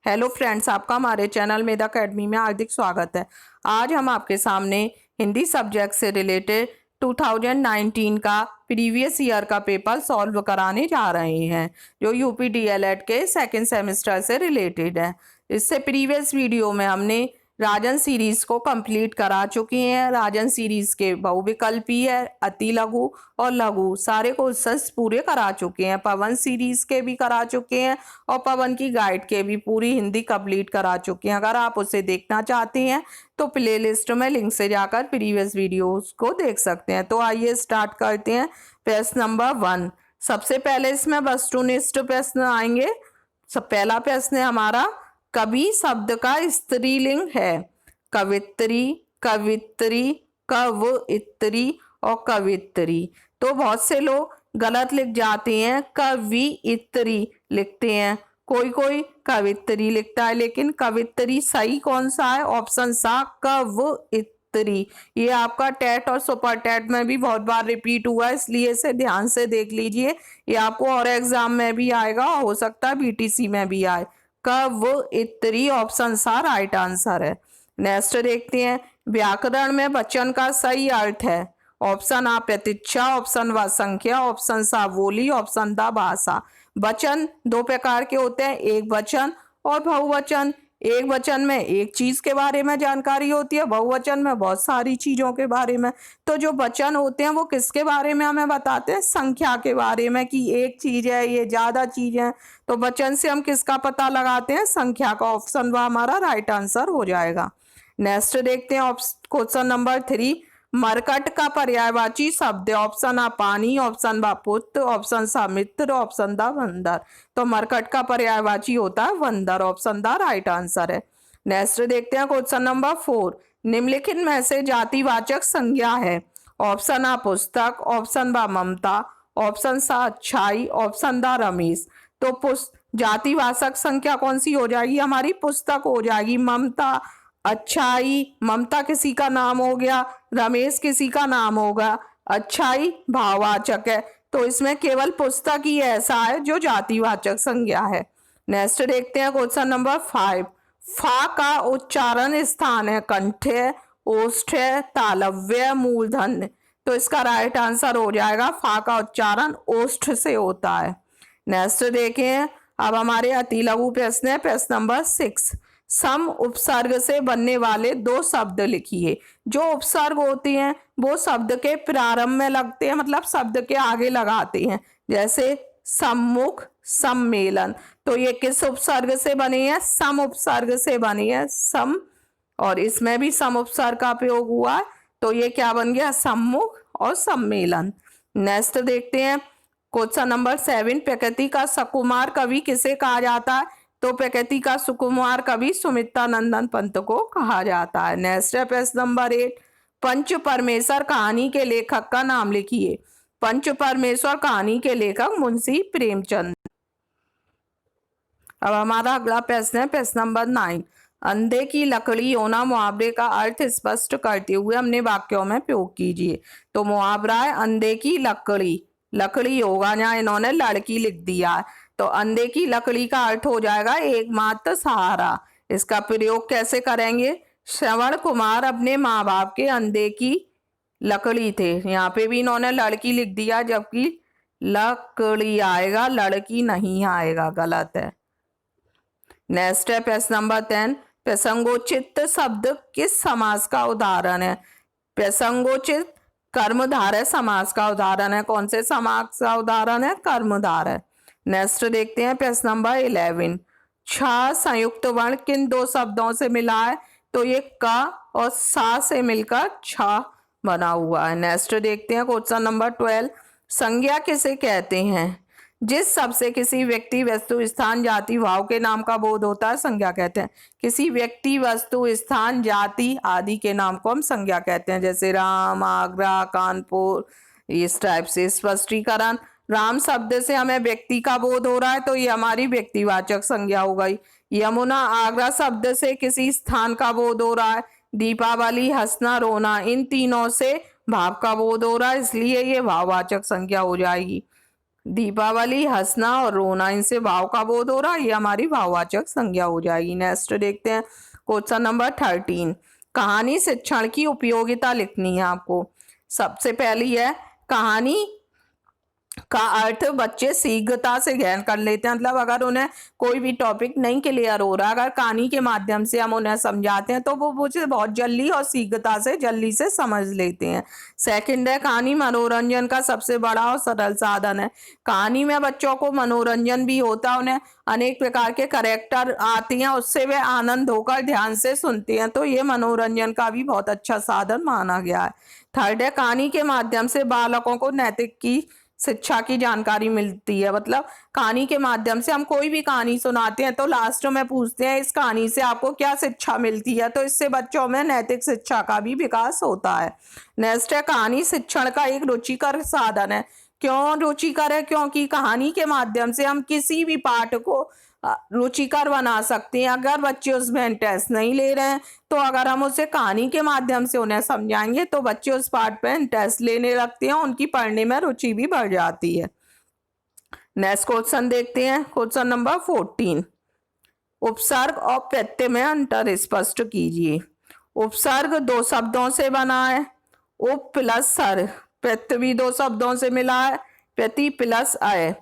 Hello friends, आपका हमारे channel मेधा academy में हार्दिक स्वागत है। आज हम आपके सामने हिंदी सब्जेक्ट से रिलेटेड 2019 का प्रीवियस ईयर का पेपर सॉल्व कराने जा रहे हैं, जो यूपी डीएलएड के सेकंड सेमेस्टर से रिलेटेड है। इससे प्रीवियस वीडियो में हमने राजन सीरीज को कंप्लीट करा चुके हैं। राजन सीरीज के बहुविकल्पीय, अति लघु और लघु सारे क्वेश्चंस पूरे करा चुके हैं। पवन सीरीज के भी करा चुके हैं और पवन की गाइड के भी पूरी हिंदी कंप्लीट करा चुके हैं। अगर आप उसे देखना चाहते हैं तो प्लेलिस्ट में लिंक से जाकर प्रीवियस वीडियोस को देख सकते हैं। तो आइए स्टार्ट करते हैं। प्रश्न नंबर 1, सबसे पहले इसमें वस्तुनिष्ठ प्रश्न आएंगे। सब पहला प्रश्न है हमारा, कवि शब्द का स्त्रीलिंग है। कवित्री, कवित्री, कवइत्री और कवित्री। तो बहुत से लोग गलत लिख जाते हैं, कविइत्री लिखते हैं, कोई कोई कवित्री लिखता है, लेकिन कवित्री सही कौन सा है? ऑप्शन सा कवइत्री। ये आपका टेट और सुपर टेट में भी बहुत बार रिपीट हुआ है, इसलिए इसे ध्यान से देख लीजिए। ये आपको और एग्जाम में भी आएगा, हो सकता है बीटीसी में भी आए। कवइत्री ऑप्शन सा राइट आंसर है। नेक्स्ट देखते हैं, व्याकरण में वचन का सही अर्थ है। ऑप्शन आ प्रतीक्षा, ऑप्शन व संख्या, ऑप्शन सा बोली, ऑप्शन द भाषा। वचन दो प्रकार के होते हैं, एक वचन और बहुवचन। एक वचन में एक चीज के बारे में जानकारी होती है, बहुवचन में बहुत सारी चीजों के बारे में। तो जो वचन होते हैं वो किसके बारे में हमें बताते हैं? संख्या के बारे में, कि एक चीज है, ये ज्यादा चीज है। तो वचन से हम किसका पता लगाते हैं? संख्या का। ऑप्शन व हमारा राइट आंसर हो जाएगा। नेक्स्ट देखते हैं क्वेश्चन नंबर 3, मरकट का पर्यायवाची शब्द। ऑप्शन आ पानी, ऑप्शन ब पुत्र, ऑप्शन सा मित्र, ऑप्शन द बंदर। तो मरकट का पर्यायवाची होता है बंदर। ऑप्शन द राइट आंसर है। नेक्स्ट देखते हैं क्वेश्चन नंबर 4, निम्नलिखित में से जातिवाचक संज्ञा है। ऑप्शन आ पुस्तक, ऑप्शन ब ममता, ऑप्शन सा अच्छाई, ऑप्शन द रमेश। तो जातिवाचक संख्या कौन सी हो जाएगी? हमारी पुस्तक हो जाएगी। ममता, अच्छाई, ममता किसी का नाम हो गया, रमेश किसी का नाम होगा, अच्छाई भाववाचक है। तो इसमें केवल पुस्तक ही ऐसा है जो जातिवाचक संज्ञा है। नेक्स्ट देखते हैं क्वेश्चन नंबर 5, फा का उच्चारण स्थान है कंठ, ओष्ठ, तालव्य, मूर्धन्य। तो इसका राइट आंसर हो जाएगा फा का उच्चारण ओष्ठ से होता है। नेक्स्ट देखें, अब हमारे अति लघु प्रश्न है। प्रश्न नंबर 6, सम उपसर्ग से बनने वाले दो शब्द लिखिए। जो उपसर्ग होते हैं वो शब्द के प्रारंभ में लगते हैं, मतलब शब्द के आगे लगाते हैं, जैसे सम्मुख, सम्मेलन। तो ये किस उपसर्ग से बने हैं? सम उपसर्ग से बने हैं, सम। और इसमें भी सम उपसर्ग का प्रयोग हुआ है, तो ये क्या बन गया? सम्मुख और सम्मेलन। नेक्स्ट देखते हैं क्वेश्चन नंबर 7, प्रकृति का सुकुमार कवि किसे कहा जाता है? तो प्रकृति का सुकुमार कवि सुमित्रा नंदन पंत को कहा जाता है। नेक्स्ट है प्रश्न नंबर 8, पंच परमेश्वर कहानी के लेखक का नाम लिखिए। पंच परमेश्वर कहानी के लेखक मुंशी प्रेमचंद। अब हमारा अगला प्रश्न है प्रश्न नंबर 9, अंधे की लकड़ी होना मुहावरे का अर्थ स्पष्ट करते हुए हमने वाक्यों में प्रयोग कीजिए। तो मुहावरा है अंधे की लकड़ी, लकड़ी होगा, यहाँ इन्होंने लड़की लिख दिया है। तो अंधे की लकड़ी का अर्थ हो जाएगा एकमात्र सहारा। इसका प्रयोग कैसे करेंगे? श्रवण कुमार अपने माँ बाप के अंधे की लकड़ी थे, यहाँ पे भी इन्होंने लड़की लिख दिया, जबकि लकड़ी आएगा, लड़की नहीं आएगा, गलत है। नेक्स्ट है प्रश्न नंबर 10, प्रसंगोचित शब्द किस समास का उदाहरण है? प्रसंगोचित कर्मधारय समास का उदाहरण है। कौन से समास का उदाहरण है? कर्मधारय। नेक्स्ट देखते हैं प्रश्न नंबर 11, छ संयुक्त वर्ण किन दो शब्दों से मिला है? तो ये क और सा से मिलकर छ बना हुआ है। नेक्स्ट देखते हैं क्वेश्चन नंबर 12, संज्ञा किसे कहते हैं? जिस शब्द से किसी व्यक्ति, वस्तु, स्थान, जाति, भाव के नाम का बोध होता है संज्ञा कहते हैं। किसी व्यक्ति, वस्तु, स्थान, जाति आदि के नाम को हम संज्ञा कहते हैं, जैसे राम, आगरा, कानपुर, इस टाइप से। स्पष्टीकरण, राम शब्द से हमें व्यक्ति का बोध हो रहा है, तो ये हमारी व्यक्तिवाचक संज्ञा हो गई। यमुना, आगरा शब्द से किसी स्थान का बोध हो रहा है। दीपावली, हंसना, रोना, इन तीनों से भाव का बोध हो रहा है, इसलिए ये भाववाचक संज्ञा हो जाएगी। दीपावली, हंसना और रोना, इनसे भाव का बोध हो रहा है, ये हमारी भाववाचक संज्ञा हो जाएगी। नेक्स्ट देखते हैं क्वेश्चन नंबर 13। कहानी शिक्षण की उपयोगिता लिखनी है आपको। सबसे पहली है कहानी का अर्थ बच्चे शीघ्रता से ग्रहण कर लेते हैं। मतलब अगर उन्हें कोई भी टॉपिक नहीं क्लियर हो रहा, अगर कहानी के माध्यम से हम उन्हें समझाते हैं तो वो मुझे बहुत जल्दी और शीघ्रता से जल्दी से समझ लेते हैं। सेकंड है कहानी मनोरंजन का सबसे बड़ा और सरल साधन है। कहानी में बच्चों को मनोरंजन भी होता है, उन्हें अनेक प्रकार के कैरेक्टर आती हैं, उससे वे आनंद होकर ध्यान से सुनते हैं, तो ये मनोरंजन का भी बहुत अच्छा साधन माना गया है। थर्ड है कहानी के माध्यम से बालकों को नैतिक की शिक्षा की जानकारी मिलती है। मतलब कहानी के माध्यम से हम कोई भी कहानी सुनाते हैं तो लास्ट में पूछते हैं इस कहानी से आपको क्या शिक्षा मिलती है, तो इससे बच्चों में नैतिक शिक्षा का भी विकास होता है। नेक्स्ट है कहानी शिक्षण का एक रुचिकर साधन है। क्यों रुचिकर है? क्योंकि कहानी के माध्यम से हम किसी भी पाठ को रुचिकर बना सकते हैं। अगर बच्चे उसमें इंटरेस्ट नहीं ले रहे हैं तो अगर हम उसे कहानी के माध्यम से उन्हें समझाएंगे तो बच्चे उस पाठ पे इंटरेस्ट लेने लगते हैं, उनकी पढ़ने में रुचि भी बढ़ जाती है। नेक्स्ट क्वेश्चन देखते हैं क्वेश्चन नंबर 14। उपसर्ग और प्रत्यय में अंतर स्पष्ट कीजिए। उपसर्ग दो शब्दों से बना है, उप प्लस सर्ग। प्रत्यय भी दो शब्दों से मिला है, प्रति प्लस अय।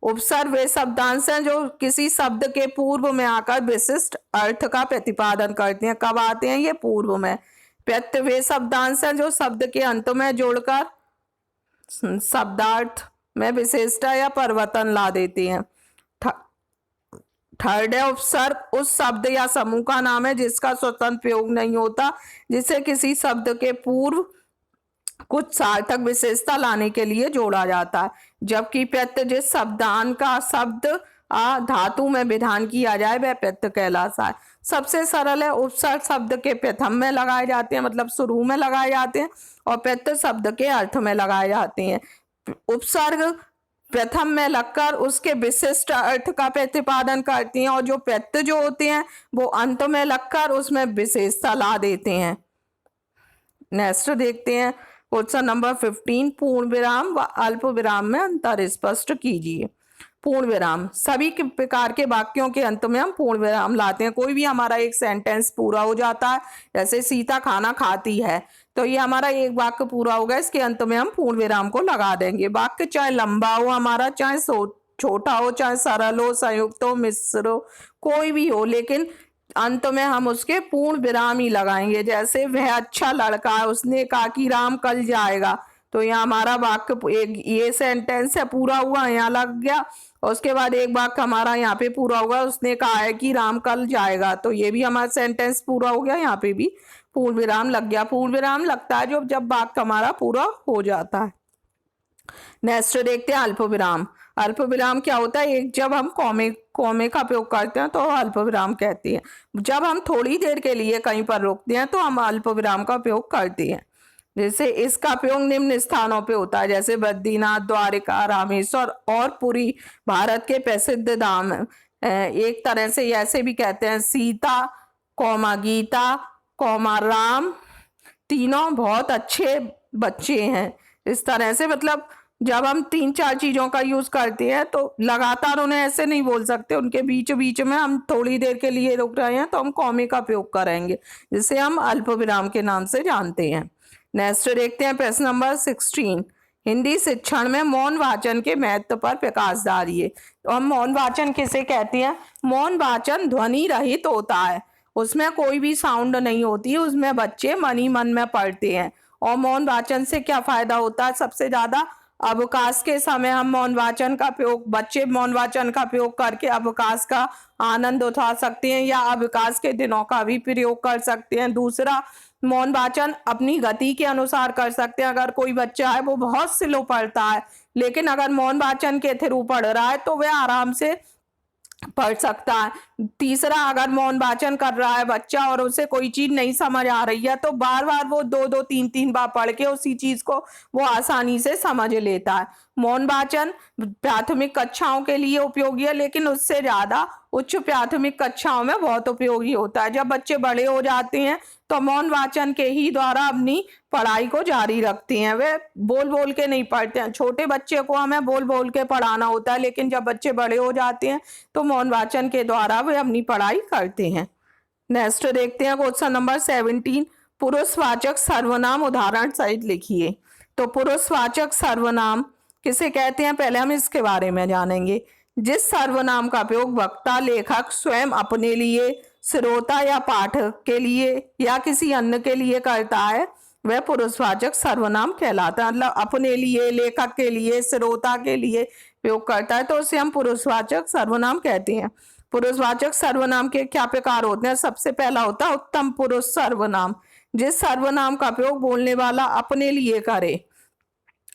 उपसर्ग वे शब्दांश हैं जो किसी शब्द के पूर्व में आकर विशिष्ट अर्थ का प्रतिपादन करते हैं। कब आते हैं? ये पूर्व में। प्रत्यय वे शब्दांश हैं जो शब्द के अंत में जोड़कर शब्दार्थ में विशेषता या परिवर्तन ला देते हैं। थर्ड है उपसर्ग उस शब्द या समूह का नाम है जिसका स्वतंत्र प्रयोग नहीं होता, जिसे किसी शब्द के पूर्व कुछ सार्थक विशेषता लाने के लिए जोड़ा जाता है। जबकि प्रत्यय जिस शब्दान का शब्द धातु में विधान किया जाए वह प्रत्यय कहलाता है। सबसे सरल है उपसर्ग शब्द के प्रथम में लगाए जाते हैं, मतलब शुरू में लगाए जाते हैं, और प्रत्यय शब्द के अर्थ में लगाए जाते हैं। उपसर्ग प्रथम में लगकर उसके विशिष्ट अर्थ का प्रतिपादन करती हैं और जो प्रत्यय जो होते हैं वो अंत में लगकर उसमें विशेषता ला देते हैं। नेक्स्ट देखते हैं क्वेश्चन नंबर 15। पूर्ण विराम व अल्प विराम में अंतर स्पष्ट कीजिए। पूर्ण विराम सभी प्रकार के वाक्यों के अंत में हम पूर्ण विराम लाते हैं। कोई भी हमारा एक सेंटेंस पूरा हो जाता है, जैसे सीता खाना खाती है, तो ये हमारा एक वाक्य पूरा हो गया, इसके अंत में हम पूर्ण विराम को लगा देंगे। वाक्य चाहे लंबा हो हमारा, चाहे छोटा हो, चाहे सरल हो, संयुक्त हो, मिश्र हो, कोई भी हो, लेकिन अंत में हम उसके पूर्ण विराम ही लगाएंगे। जैसे वह अच्छा लड़का है, उसने कहा कि राम कल जाएगा, तो यहाँ हमारा वाक्य एक ये सेंटेंस है पूरा हुआ, यहाँ लग गया, और उसके बाद एक वाक्य हमारा यहाँ पे पूरा होगा, उसने कहा है कि राम कल जाएगा, तो ये भी हमारा सेंटेंस पूरा हो गया, यहाँ पे भी पूर्ण विराम लग गया। पूर्ण विराम लगता है जब वाक्य हमारा पूरा हो जाता है। नेक्स्ट देखते हैं अल्प विराम। अल्प विराम क्या होता है? एक जब हम कॉमे का प्रयोग करते हैं तो अल्प विराम कहते हैं। जब हम थोड़ी देर के लिए कहीं पर रुकते हैं तो हम अल्प विराम का प्रयोग करते हैं। जैसे इसका प्रयोग निम्न स्थानों पे होता है, जैसे बद्रीनाथ, द्वारिका, रामेश्वर और पुरी भारत के प्रसिद्ध धाम। एक तरह से ऐसे भी कहते हैं सीता कौमा गीता कौमा राम तीनों बहुत अच्छे बच्चे हैं। इस तरह से मतलब जब हम 3-4 चीजों का यूज करते हैं तो लगातार उन्हें ऐसे नहीं बोल सकते, उनके बीच बीच में हम थोड़ी देर के लिए रुक रहे हैं तो हम कौमे का प्रयोग करेंगे, जिसे हम अल्प विराम के नाम से जानते हैं। नेक्स्ट देखते हैं प्रश्न नंबर 16। हिंदी शिक्षण में मौन वाचन के महत्व पर प्रकाश डालिए। तो हम मौन वाचन किसे कहते हैं? मौन वाचन ध्वनि रहित होता है, उसमें कोई भी साउंड नहीं होती है, उसमें बच्चे मन ही मन में पढ़ते हैं। और मौन वाचन से क्या फायदा होता है? सबसे ज्यादा अवकाश के समय हम मौन वाचन का प्रयोग, बच्चे मौन वाचन का प्रयोग करके अवकाश का आनंद उठा सकते हैं या अवकाश के दिनों का भी प्रयोग कर सकते हैं। दूसरा, मौन वाचन अपनी गति के अनुसार कर सकते हैं। अगर कोई बच्चा है वो बहुत स्लो पढ़ता है, लेकिन अगर मौन वाचन के थ्रू पढ़ रहा है तो वह आराम से पढ़ सकता है। तीसरा, अगर मौन वाचन कर रहा है बच्चा और उसे कोई चीज नहीं समझ आ रही है तो बार बार वो 2-2 3-3 बार पढ़ के उसी चीज को वो आसानी से समझ लेता है। मौन वाचन प्राथमिक कक्षाओं के लिए उपयोगी है, लेकिन उससे ज़्यादा उच्च प्राथमिक कक्षाओं में बहुत उपयोगी होता है। जब बच्चे बड़े हो जाते हैं तो मौन वाचन के ही द्वारा अपनी पढ़ाई को जारी रखते हैं। वे बोल बोल के नहीं पढ़ते हैं। छोटे बच्चे को हमें बोल बोल के पढ़ाना होता है, लेकिन जब बच्चे बड़े हो जाते हैं तो मौन वाचन के द्वारा वे अपनी पढ़ाई करते हैं। नेक्स्ट देखते हैं क्वेश्चन नंबर 17। पुरुषवाचक सर्वनाम उदाहरण सहित लिखिए। तो पुरुषवाचक सर्वनाम किसे कहते हैं, पहले हम इसके बारे में जानेंगे। जिस सर्वनाम का उपयोग वक्ता, लेखक स्वयं अपने लिए, श्रोता या पाठक के लिए या किसी अन्य के लिए करता है वह पुरुषवाचक सर्वनाम कहलाता है। मतलब अपने लिए, लेखक के लिए, श्रोता के लिए प्रयोग करता है तो उसे हम पुरुषवाचक सर्वनाम कहते हैं। पुरुषवाचक सर्वनाम के क्या प्रकार होते हैं। सबसे पहला होता है उत्तम पुरुष सर्वनाम। जिस सर्वनाम का प्रयोग बोलने वाला अपने लिए करे,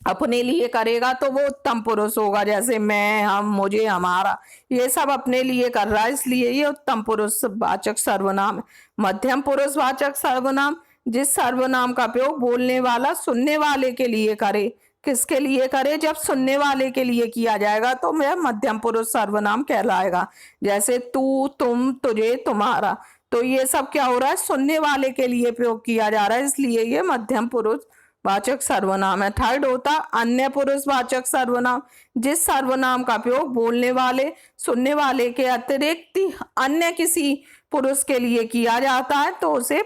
अपने लिए करेगा तो वो उत्तम पुरुष होगा। जैसे मैं, हम, मुझे, हमारा, ये सब अपने लिए कर रहा है, इसलिए ये उत्तम पुरुषवाचक सर्वनाम है। मध्यम पुरुषवाचक सर्वनाम जिस सर्वनाम का प्रयोग बोलने वाला सुनने वाले के लिए करे। किसके लिए करे, जब सुनने वाले के लिए किया जाएगा तो वह मध्यम पुरुष सर्वनाम कहलाएगा। जैसे तू, तुम, तुझे, तुम्हारा, तो ये सब क्या हो रहा है, सुनने वाले के लिए प्रयोग किया जा रहा है, इसलिए ये मध्यम पुरुष वाचक सर्वनाम है। थर्ड होता अन्य पुरुषवाचक सर्वनाम। जिस सर्वनाम का प्रयोग बोलने वाले, सुनने वाले के अतिरिक्त अन्य किसी पुरुष के लिए किया जाता है तो उसे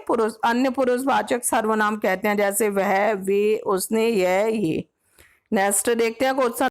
अन्य पुरुषवाचक सर्वनाम कहते हैं। जैसे वह, वे, उसने, यह, ये। नेक्स्ट देखते हैं क्वेश्चन।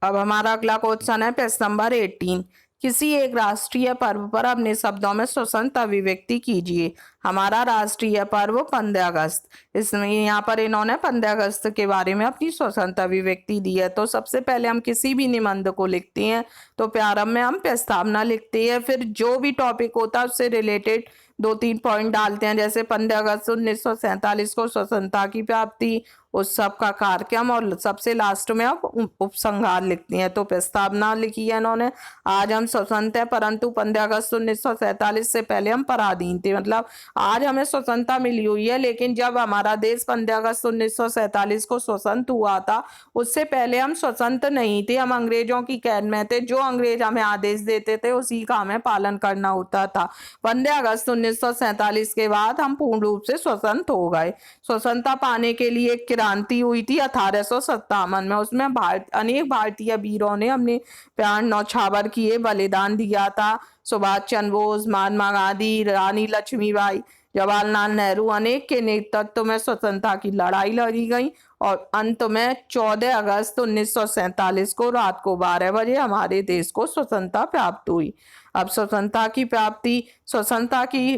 अब हमारा अगला क्वेश्चन है पेज नंबर 18। किसी एक राष्ट्रीय पर्व पर अपने शब्दों में स्वतंत्र अभिव्यक्ति कीजिए। हमारा राष्ट्रीय पर्व 15 अगस्त, इसमें यहाँ पर इन्होंने 15 अगस्त के बारे में अपनी स्वतंत्र अभिव्यक्ति दी है। तो सबसे पहले हम किसी भी निबंध को लिखते हैं तो प्रारंभ में हम प्रस्तावना लिखते हैं, फिर जो भी टॉपिक होता है उससे रिलेटेड 2-3 पॉइंट डालते हैं। जैसे 15 अगस्त 1947 को स्वतंत्रता की प्राप्ति, उत्सव का कार्यक्रम, और सबसे लास्ट में अब उपसंहार लिखते हैं। तो प्रस्तावना लिखी है इन्होंने, आज हम स्वतंत्र हैं परंतु 15 अगस्त 1947 से पहले हम पराधीन थे। मतलब आज हमें स्वतंत्रता मिली हुई है, लेकिन जब हमारा देश 15 अगस्त 1947 को स्वतंत्र हुआ था उससे पहले हम स्वतंत्र नहीं थे, हम अंग्रेजों की कैद में थे। जो अंग्रेज हमें आदेश देते थे उसी का हमें पालन करना होता था। 15 अगस्त 1947 के बाद हम पूर्ण रूप से स्वतंत्र हो गए। स्वतंत्रता पाने के लिए क्रांति हुई थी 1857 में, उसमें अनेक भारतीय वीरों ने अपने प्राण न्यौछावर किए, बलिदान दिया था। सुभाष चंद्र बोस, महात्मा गांधी, रानी लक्ष्मीबाई, जवाहरलाल नेहरू अनेक के नेतृत्व में स्वतंत्रता की लड़ाई लड़ी गई और अंत में 14 अगस्त 1947 को रात को 12 बजे हमारे देश को स्वतंत्रता प्राप्त हुई। अब स्वतंत्रता की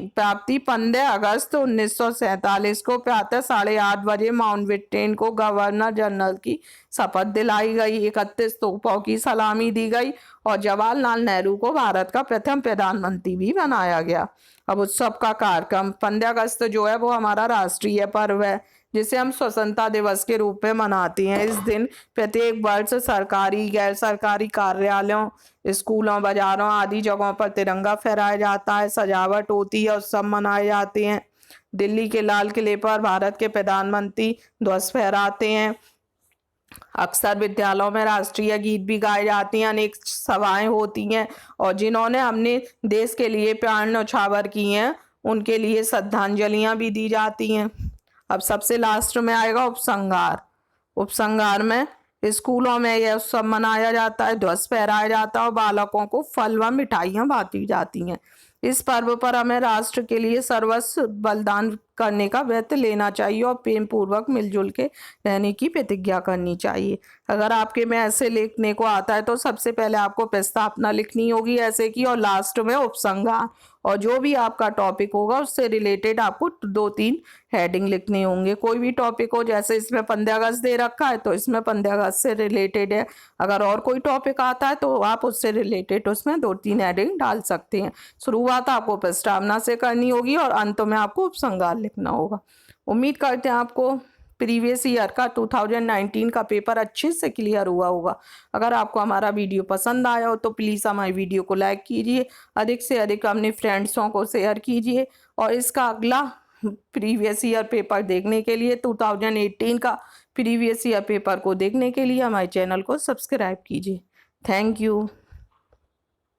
प्राप्ति 15 अगस्त 1947 को प्रातः 8:30 बजे माउंटबेटन को गवर्नर जनरल की शपथ दिलाई गई, 31 तोपों की सलामी दी गई और जवाहरलाल नेहरू को भारत का प्रथम प्रधानमंत्री भी बनाया गया। अब उत्सव का कार्यक्रम 15 अगस्त जो है वो हमारा राष्ट्रीय पर्व है जिसे हम स्वतंत्रता दिवस के रूप में मनाते हैं। इस दिन प्रत्येक वर्ष सरकारी, गैर सरकारी कार्यालयों, स्कूलों, बाजारों आदि जगहों पर तिरंगा फहराया जाता है, सजावट होती है, उत्सव मनाए जाते हैं। दिल्ली के लाल किले पर भारत के प्रधानमंत्री ध्वज फहराते हैं। अक्सर विद्यालयों में राष्ट्रीय गीत भी गाए जाते हैं, अनेक सभाएं होती हैं और जिन्होंने अपने देश के लिए प्राण न्यौछावर किए हैं उनके लिए श्रद्धांजलियां भी दी जाती हैं। अब सबसे लास्ट में आएगा उपसंहार। उपसंहार में स्कूलों में यह उत्सव मनाया जाता है, ध्वज फहराया जाता है और बालकों को फल व मिठाइयाँ बांटी जाती हैं। इस पर्व पर हमें राष्ट्र के लिए सर्वस्व बलिदान करने का व्रत लेना चाहिए और प्रेम पूर्वक मिलजुल के रहने की प्रतिज्ञा करनी चाहिए। अगर आपके में ऐसे लिखने को आता है तो सबसे पहले आपको प्रस्तावना लिखनी होगी ऐसे की, और लास्ट में उपसंहार, और जो भी आपका टॉपिक होगा उससे रिलेटेड आपको 2-3 हेडिंग लिखने होंगे। कोई भी टॉपिक हो, जैसे इसमें 15 अगस्त दे रखा है तो इसमें 15 अगस्त से रिलेटेड है। अगर और कोई टॉपिक आता है तो आप उससे रिलेटेड उसमें 2-3 हेडिंग डाल सकते हैं। शुरुआत आपको प्रस्तावना से करनी होगी और अंत में आपको उपसंहार लिखना होगा। उम्मीद करते हैं आपको प्रीवियस ईयर का 2019 का पेपर अच्छे से क्लियर हुआ होगा। अगर आपको हमारा वीडियो पसंद आया हो तो प्लीज़ हमारी वीडियो को लाइक कीजिए, अधिक से अधिक अपने फ्रेंड्सों को शेयर कीजिए और इसका अगला प्रीवियस ईयर पेपर देखने के लिए 2018 का प्रीवियस ईयर पेपर को देखने के लिए हमारे चैनल को सब्सक्राइब कीजिए। Thank you.